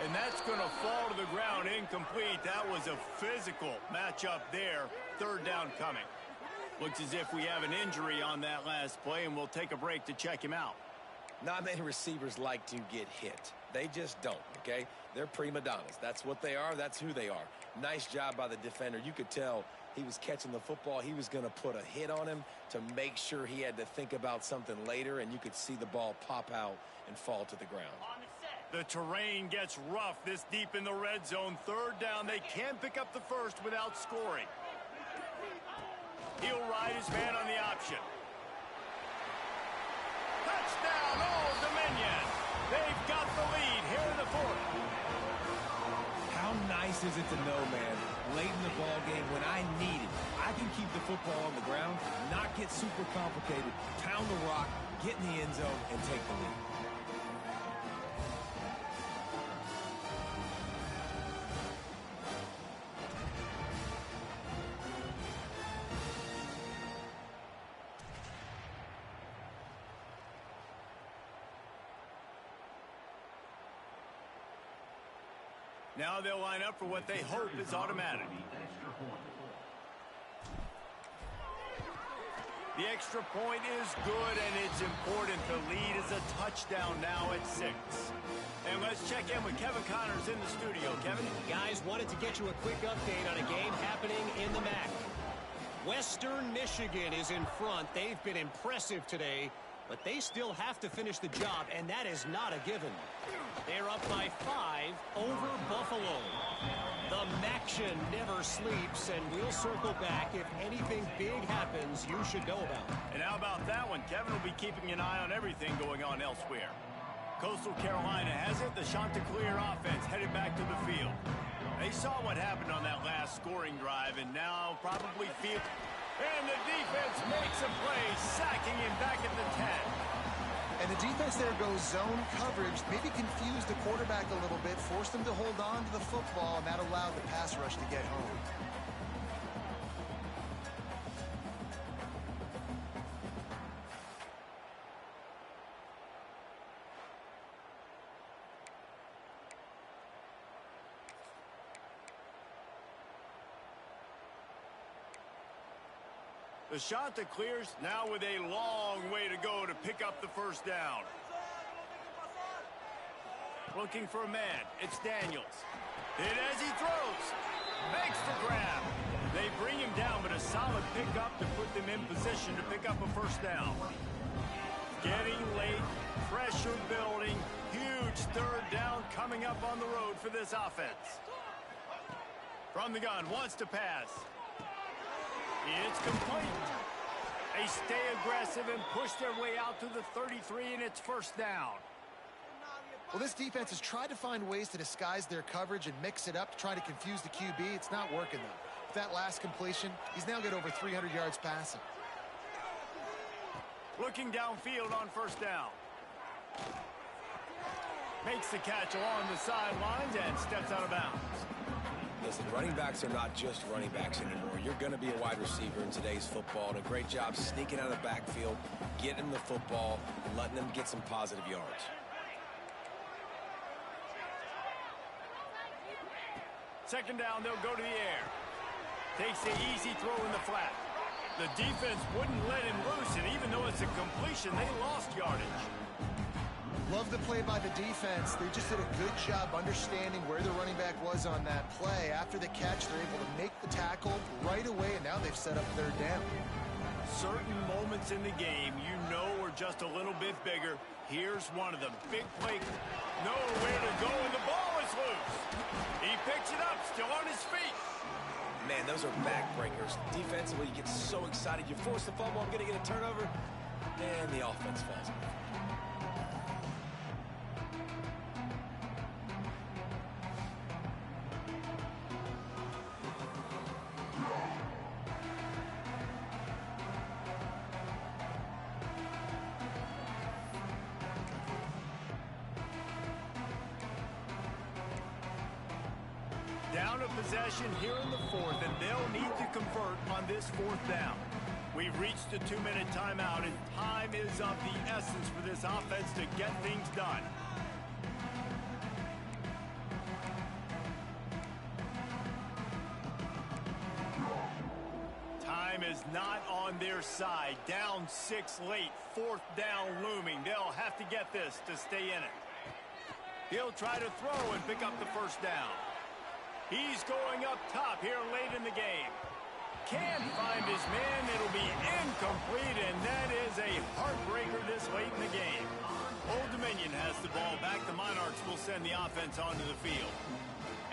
And that's going to fall to the ground incomplete. That was a physical matchup there. 3rd down coming. Looks as if we have an injury on that last play, and we'll take a break to check him out. Not many receivers like to get hit. They just don't, okay? They're prima donnas. That's what they are. That's who they are. Nice job by the defender. You could tell he was catching the football. He was going to put a hit on him to make sure he had to think about something later, and you could see the ball pop out and fall to the ground. The terrain gets rough this deep in the red zone. 3rd down. They can't pick up the first without scoring. He'll ride his man on the option. Touchdown, Old Dominion. They've got the lead here in the 4th. How nice is it to know, man, late in the ball game when I need it, I can keep the football on the ground, not get super complicated, pound the rock, get in the end zone, and take the lead. Now they'll line up for what they hope is automatic. The extra point is good, and it's important. The lead is a touchdown now at 6. And let's check in with Kevin Connors in the studio. Kevin? Guys, wanted to get you a quick update on a game happening in the MAC. Western Michigan is in front. They've been impressive today, but they still have to finish the job, and that is not a given. They're up by 5 over Buffalo. The Maction never sleeps, and we'll circle back if anything big happens you should know about. And how about that one? Kevin will be keeping an eye on everything going on elsewhere. Coastal Carolina has it. The Chanticleer offense headed back to the field. They saw what happened on that last scoring drive, and now probably feel... And the defense makes a play, sacking him back at the 10. And the defense there goes zone coverage, maybe confused the quarterback a little bit, forced him to hold on to the football, and that allowed the pass rush to get home. The shot that clears now with a long way to go to pick up the first down. Looking for a man. It's Daniels. Hit as he throws. Makes the grab. They bring him down, but a solid pickup to put them in position to pick up a first down. Getting late. Pressure building. Huge third down coming up on the road for this offense. From the gun. Wants to pass. It's complete. They stay aggressive and push their way out to the 33, and it's first down. Well, this defense has tried to find ways to disguise their coverage and mix it up to try to confuse the QB. It's not working, though. With that last completion, he's now got over 300 yards passing. Looking downfield on first down. Makes the catch along the sidelines and steps out of bounds. Listen, running backs are not just running backs anymore. You're going to be a wide receiver in today's football, and a great job sneaking out of the backfield, getting the football, and letting them get some positive yards. Second down, they'll go to the air. Takes the easy throw in the flat. The defense wouldn't let him loose, and even though it's a completion, they lost yardage. Love the play by the defense. They just did a good job understanding where the running back was on that play. After the catch, they're able to make the tackle right away, and now they've set up third down. Certain moments in the game you know are just a little bit bigger. Here's one of them. Big play. Nowhere to go, and the ball is loose. He picks it up, still on his feet. Man, those are backbreakers. Defensively, you get so excited. You force the fumble, I'm going to get a turnover, and the offense falls away. Down a possession here in the fourth, and they'll need to convert on this fourth down. We've reached the 2-minute timeout, and time is of the essence for this offense to get things done. Time is not on their side. Down 6 late, fourth down looming. They'll have to get this to stay in it. He'll try to throw and pick up the first down. He's going up top here late in the game. Can't find his man. It'll be incomplete, and that is a heartbreaker this late in the game. Old Dominion has the ball back. The Monarchs will send the offense onto the field.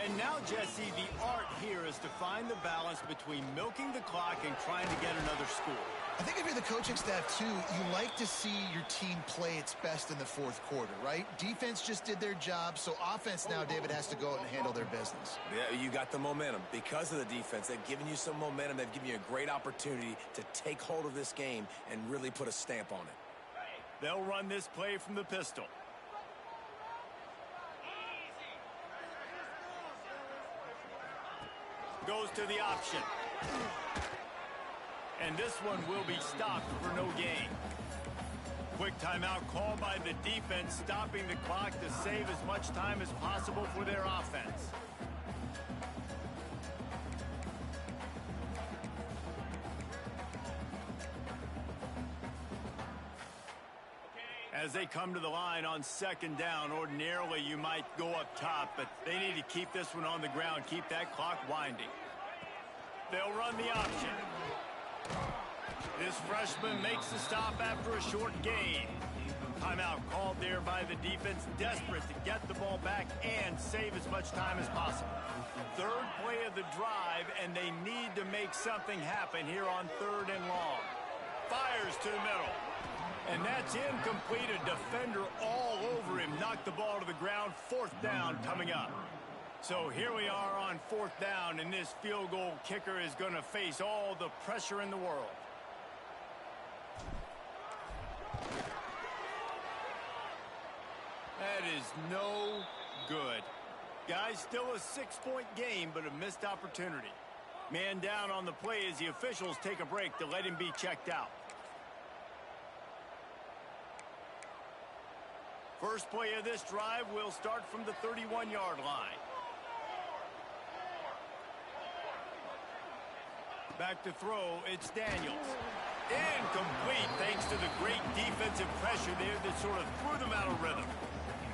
And now, Jesse, the art here is to find the balance between milking the clock and trying to get another score. I think if you're the coaching staff, too, you like to see your team play its best in the fourth quarter, right? Defense just did their job, so offense now, David, has to go out and handle their business. Yeah, you got the momentum. Because of the defense, they've given you some momentum. They've given you a great opportunity to take hold of this game and really put a stamp on it. They'll run this play from the pistol. Goes to the option. And this one will be stopped for no gain. Quick timeout called by the defense, stopping the clock to save as much time as possible for their offense. As they come to the line on second down, ordinarily you might go up top, but they need to keep this one on the ground, keep that clock winding. They'll run the option. This freshman makes the stop after a short gain. Timeout called there by the defense, desperate to get the ball back and save as much time as possible. Third play of the drive, and they need to make something happen here on third and long. Fires to the middle. And that's incomplete. A defender all over him. Knocked the ball to the ground. Fourth down coming up. So here we are on fourth down, and this field goal kicker is going to face all the pressure in the world. That is no good. Guys, still a 6-point game, but a missed opportunity. Man down on the play as the officials take a break to let him be checked out. First play of this drive will start from the 31-yard line. Back to throw, it's Daniels. Incomplete thanks to the great defensive pressure there that sort of threw them out of rhythm.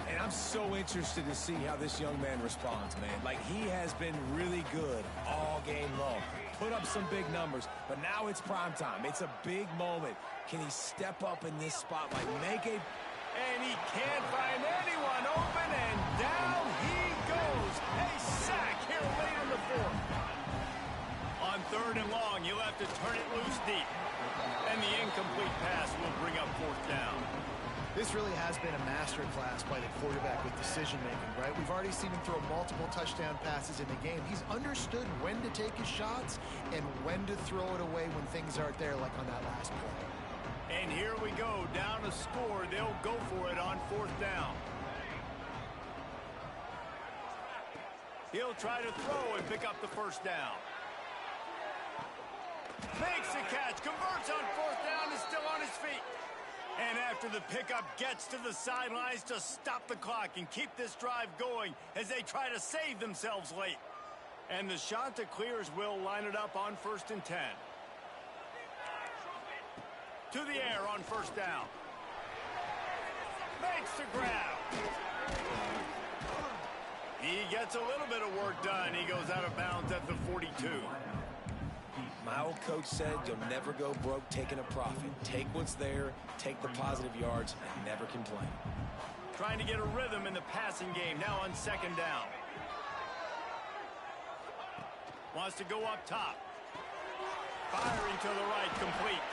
And I'm so interested to see how this young man responds, man. Like, he has been really good all game long. Put up some big numbers, but now it's prime time. It's a big moment. Can he step up in this spotlight, make a... And he can't find anyone open, and down he goes. A sack here late in the fourth. On 3rd and long, you'll have to turn it loose deep. And the incomplete pass will bring up 4th down. This really has been a masterclass by the quarterback with decision-making, right? We've already seen him throw multiple touchdown passes in the game. He's understood when to take his shots and when to throw it away when things aren't there, like on that last play. And here we go, down a score. They'll go for it on 4th down. He'll try to throw and pick up the 1st down. Makes the catch, converts on 4th down, is still on his feet. And after the pickup, gets to the sidelines to stop the clock and keep this drive going as they try to save themselves late. And the Chanticleers will line it up on 1st and 10. To the air on 1st down. Makes the grab. He gets a little bit of work done. He goes out of bounds at the 42. My old coach said you'll never go broke taking a profit. Take what's there, take the positive yards, and never complain. Trying to get a rhythm in the passing game now on 2nd down. Wants to go up top. Firing to the right, complete.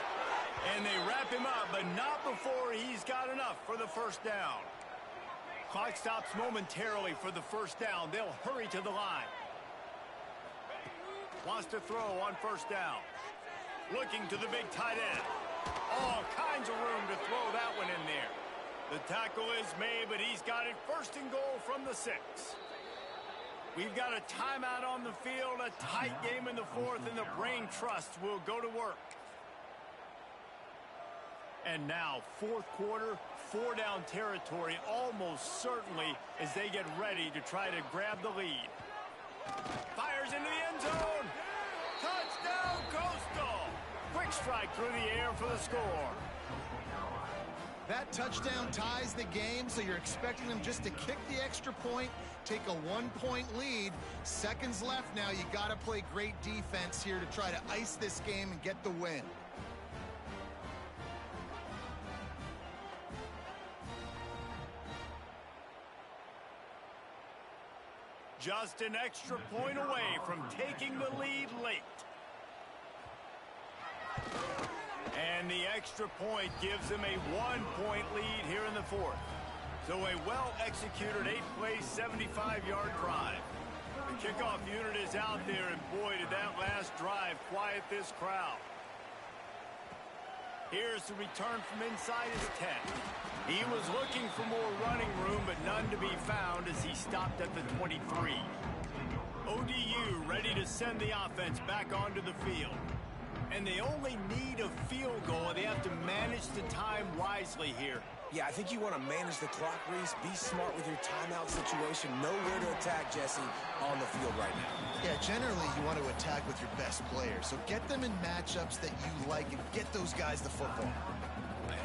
And they wrap him up, but not before he's got enough for the 1st down. Clock stops momentarily for the 1st down. They'll hurry to the line. Wants to throw on 1st down. Looking to the big tight end. All kinds of room to throw that one in there. The tackle is made, but he's got it 1st and goal from the 6. We've got a timeout on the field, a tight game in the 4th, and the brain trust will go to work. And now, 4th quarter, 4-down territory almost certainly as they get ready to try to grab the lead. Fires into the end zone. Touchdown, Coastal. Quick strike through the air for the score. That touchdown ties the game, so you're expecting them just to kick the extra point, take a 1-point lead. Seconds left now. You got to play great defense here to try to ice this game and get the win. Just an extra point away from taking the lead late. And the extra point gives them a 1-point lead here in the 4th. So a well-executed 8-play, 75-yard drive. The kickoff unit is out there, and boy, did that last drive quiet this crowd. Here's the return from inside his 10. He was looking for more running room, but none to be found as he stopped at the 23. ODU ready to send the offense back onto the field. And they only need a field goal. They have to manage the time wisely here. Yeah, I think you want to manage the clock, Reese. Be smart with your timeout situation. Know where to attack, Jesse, on the field right now. Yeah, generally you want to attack with your best players. So get them in matchups that you like and get those guys the football.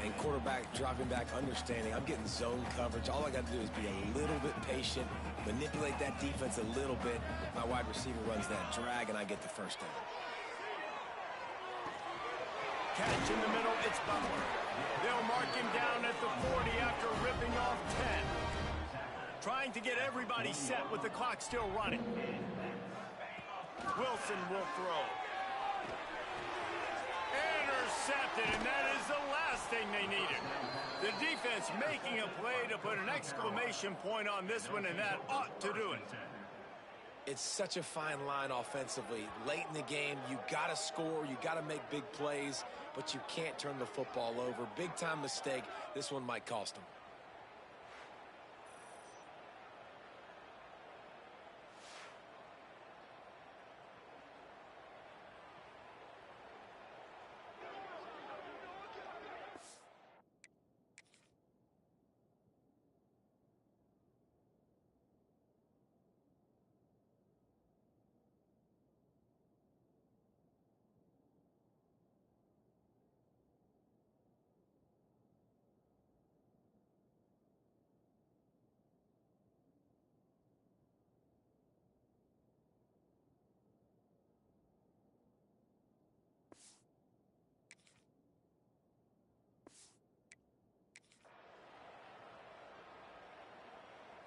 And quarterback dropping back, understanding I'm getting zone coverage. All I got to do is be a little bit patient, manipulate that defense a little bit. My wide receiver runs that drag, and I get the 1st down. Catch in the middle, it's Butler. They'll mark him down at the 40 after ripping off 10. Trying to get everybody set with the clock still running. Wilson will throw. Intercepted, and that is the last thing they needed. The defense making a play to put an exclamation point on this one, and that ought to do it. It's such a fine line offensively. Late in the game, you got to score, you got to make big plays, but you can't turn the football over. Big-time mistake. This one might cost them.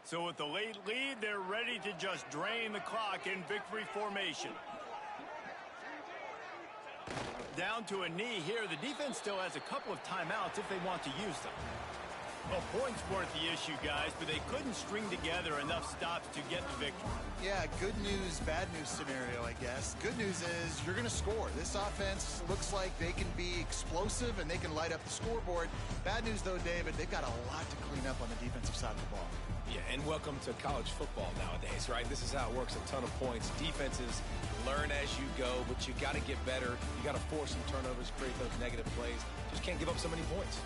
So with the late lead, they're ready to just drain the clock in victory formation. Down to a knee here. The defense still has a couple of timeouts if they want to use them. Well, points weren't the issue, guys, but they couldn't string together enough stops to get the victory. Yeah, good news, bad news scenario, I guess. Good news is you're going to score. This offense looks like they can be explosive and they can light up the scoreboard. Bad news, though, David, they've got a lot to clean up on the defensive side of the ball. Yeah, and welcome to college football nowadays, right? This is how it works, a ton of points. Defenses learn as you go, but you got to get better. You got to force some turnovers, create those negative plays. Just can't give up so many points.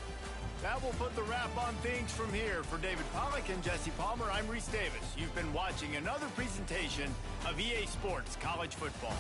That will put the wrap on things from here. For David Pollack and Jesse Palmer, I'm Reese Davis. You've been watching another presentation of EA Sports College Football.